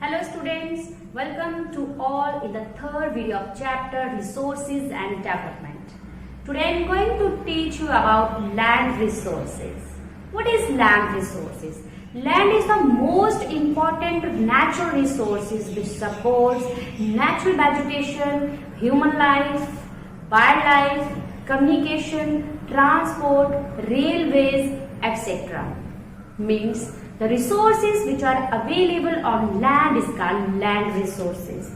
Hello students, welcome to all in the third video of chapter Resources and Development. Today I am going to teach you about land resources. What is land resources? Land is the most important natural resources which supports natural vegetation, human life, wildlife, communication, transport, railways, etc. Means the resources which are available on land is called land resources.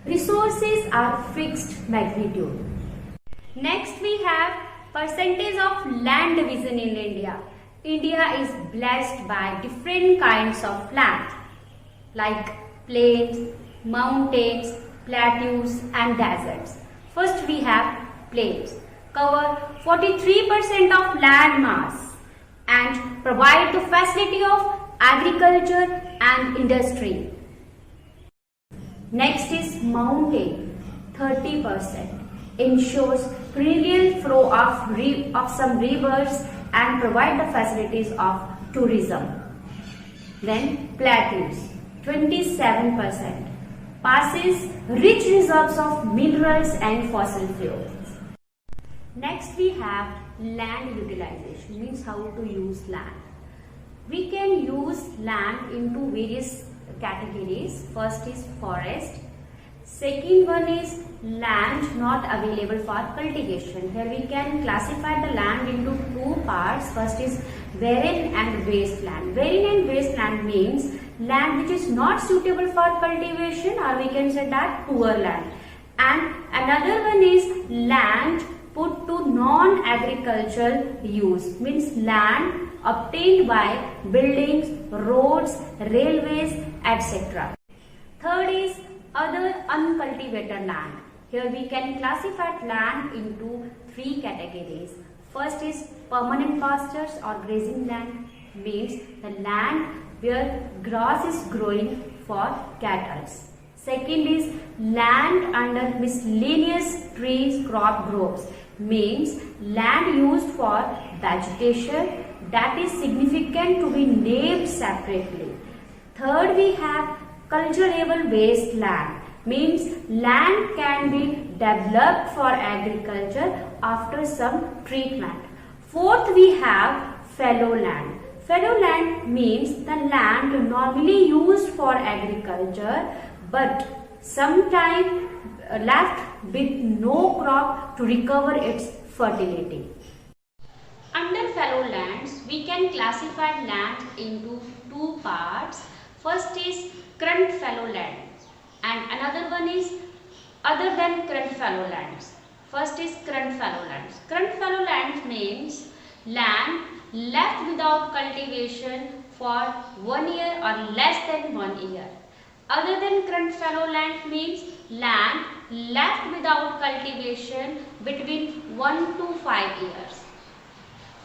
Resources are fixed magnitude. Next we have percentage of land division in India. India is blessed by different kinds of land like plains, mountains, plateaus and deserts. First we have plains, cover 43% of land mass and provide the facility of agriculture and industry. Next is mountain, 30%, ensures perennial flow of some rivers and provide the facilities of tourism. Then plateaus, 27%, passes rich reserves of minerals and fossil fuels. Next we have land utilization, means how to use land. We can use land into various categories. First is forest. Second one is land not available for cultivation. Here we can classify the land into two parts. First is barren and wasteland. Barren and wasteland means land which is not suitable for cultivation, or we can say that poor land. And another one is land put to non-agricultural use, means land obtained by buildings, roads, railways, etc. Third is other uncultivated land. Here we can classify land into three categories. First is permanent pastures or grazing land, means the land where grass is growing for cattle. Second is land under miscellaneous trees crop groves, means land used for vegetation that is significant to be named separately. Third we have cultivable waste land, means land can be developed for agriculture after some treatment. Fourth we have fallow land. Fallow land means the land normally used for agriculture but sometime left with no crop to recover its fertility. Under fallow lands, we can classify land into two parts. First is current fallow land and another one is other than current fallow lands. First is current fallow lands. Current fallow lands means land left without cultivation for 1 year or less than 1 year. Other than current fallow land means land left without cultivation between 1 to 5 years.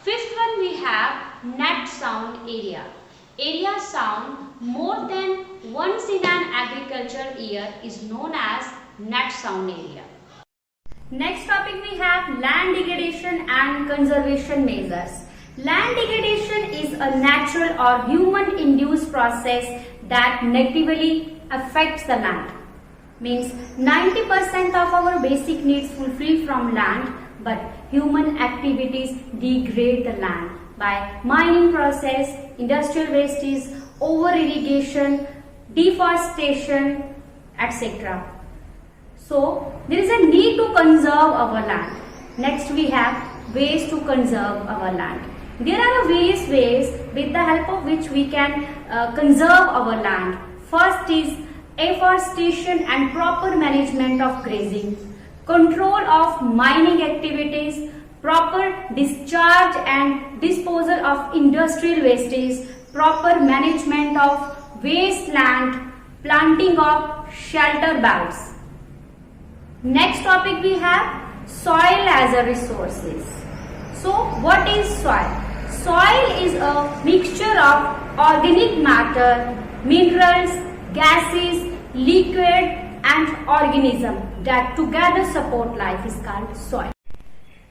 Fifth one we have net sound area. Area sound more than once in an agricultural year is known as net sound area. Next topic we have land degradation and conservation measures. Land degradation is a natural or human induced process that negatively affects the land. Means 90% of our basic needs fulfill from land, but human activities degrade the land by mining process, industrial wastage, over irrigation, deforestation, etc. So there is a need to conserve our land. Next we have ways to conserve our land. There are various ways with the help of which we can conserve our land. First is afforestation and proper management of grazing, control of mining activities, proper discharge and disposal of industrial wastage, proper management of wasteland, planting of shelter belts. Next topic we have soil as a resources. So what is soil? Soil is a mixture of organic matter, minerals, gases, liquid and organism that together support life is called soil.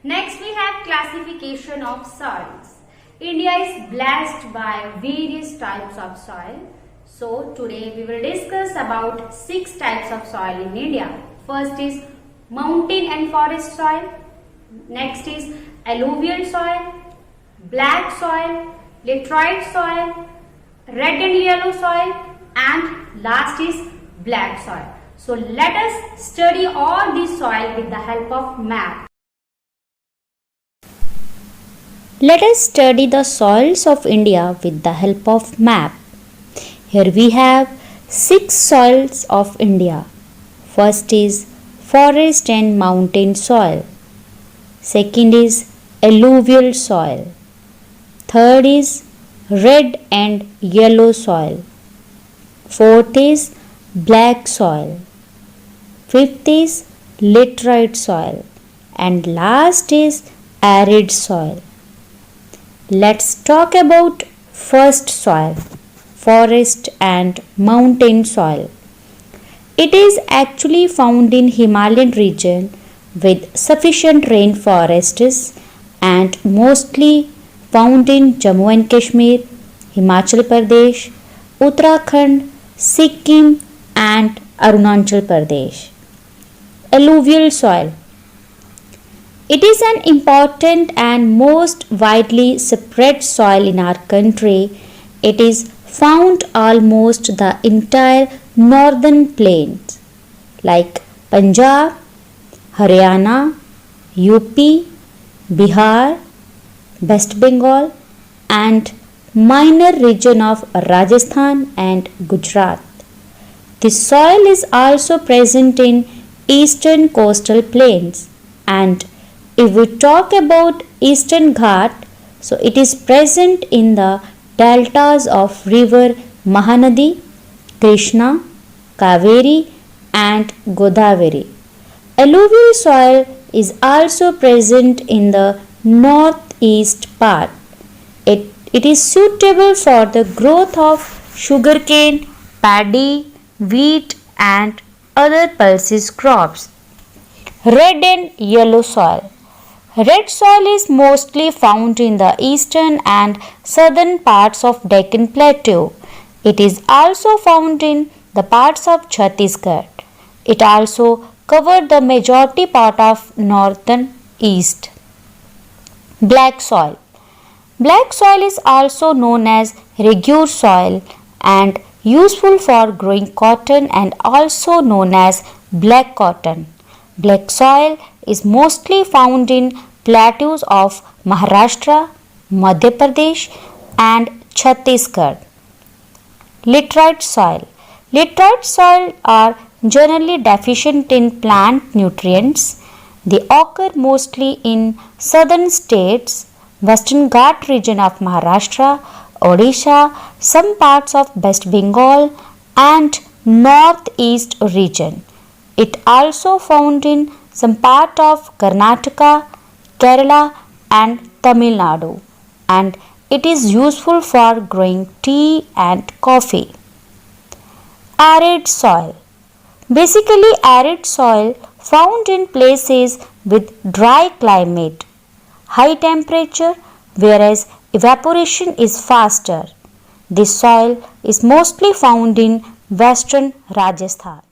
Next we have classification of soils. India is blessed by various types of soil. So today we will discuss about 6 types of soil in India. First is mountain and forest soil. Next is alluvial soil, black soil, laterite soil, red and yellow soil, and last is black soil. So let us study all these soil with the help of map. Let us study the soils of India with the help of map. Here we have 6 soils of India. First is forest and mountain soil. Second is alluvial soil. Third is red and yellow soil. Fourth is black soil. Fifth is laterite soil. And last is arid soil. Let's talk about first soil, forest and mountain soil. It is actually found in Himalayan region with sufficient rainforests and mostly found in Jammu and Kashmir, Himachal Pradesh, Uttarakhand, Sikkim and Arunachal Pradesh. Alluvial soil. It is an important and most widely spread soil in our country. It is found almost the entire northern plains like Punjab, Haryana, UP, Bihar, West Bengal and minor region of Rajasthan and Gujarat. This soil is also present in eastern coastal plains, and if we talk about Eastern Ghat, so it is present in the deltas of river Mahanadi, Krishna, Kaveri and Godavari. Alluvial soil is also present in the northeast part. It is suitable for the growth of sugarcane, paddy, wheat and other pulses crops. Red and yellow soil. Red soil is mostly found in the eastern and southern parts of Deccan Plateau. It is also found in the parts of Chhattisgarh. It also covers the majority part of northern east. Black soil. Black soil is also known as regur soil and useful for growing cotton and also known as black cotton. Black soil is mostly found in plateaus of Maharashtra, Madhya Pradesh and Chhattisgarh. Laterite soil. Laterite soil are generally deficient in plant nutrients. They occur mostly in southern states, Western Ghat region of Maharashtra, Odisha, some parts of West Bengal and northeast region. It also found in some part of Karnataka, Kerala and Tamil Nadu, and it is useful for growing tea and coffee. Arid soil. Basically, arid soil found in places with dry climate, high temperature, whereas evaporation is faster. This soil is mostly found in western Rajasthan.